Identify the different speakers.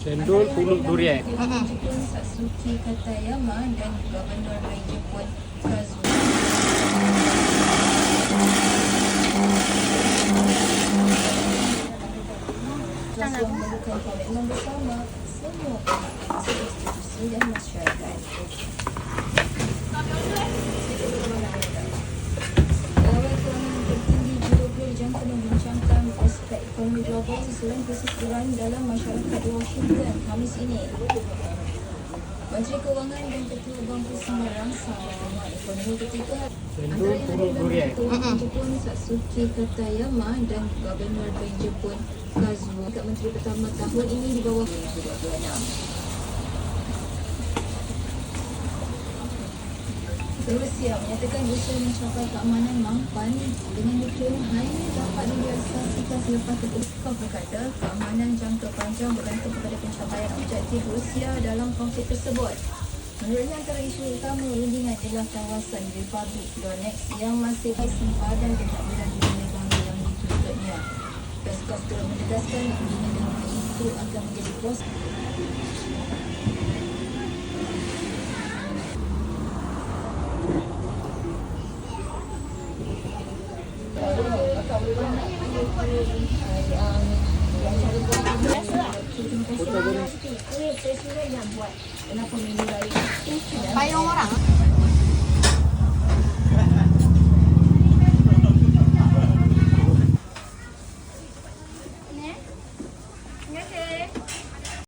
Speaker 1: Cendol pulut durian.
Speaker 2: Jepun Satsuki Katayama dan Gubernur Raja Jepun Kazuo. Yang memerlukan komitmen bersama semua pihak, institusi dan masyarakat. Pegawai Kewangan tertinggi G20 dijangka membincangkan aspek ekonomi global susulan krisis Iran dalam masyarakat Washington Khamis ini. Menteri Kewangan dan Ketua Bangku Semarang sama pertemuan ekonomi ketika antara yang hadir dalam Ketua Jepun Satsuki Katayama dan Gubernur Bank Jepun Kazuo. Menteri pertama tahun ini di bawah 2026. Rusia menyatakan usaha mencapai keamanan mampan dengan nuklear hanya dapat direalisasikan selepas Peskov berkata keamanan jangka panjang bergantung kepada pencapaian objektif Rusia dalam konflik tersebut. Menurutnya antara isu utama rundingan ialah kawasan Republik Donetsk yang masih sempadan dan tak berada di negara yang dituntutnya. Peskov telah menegaskan rundingan itu akan menjadi pos
Speaker 3: Payung orang.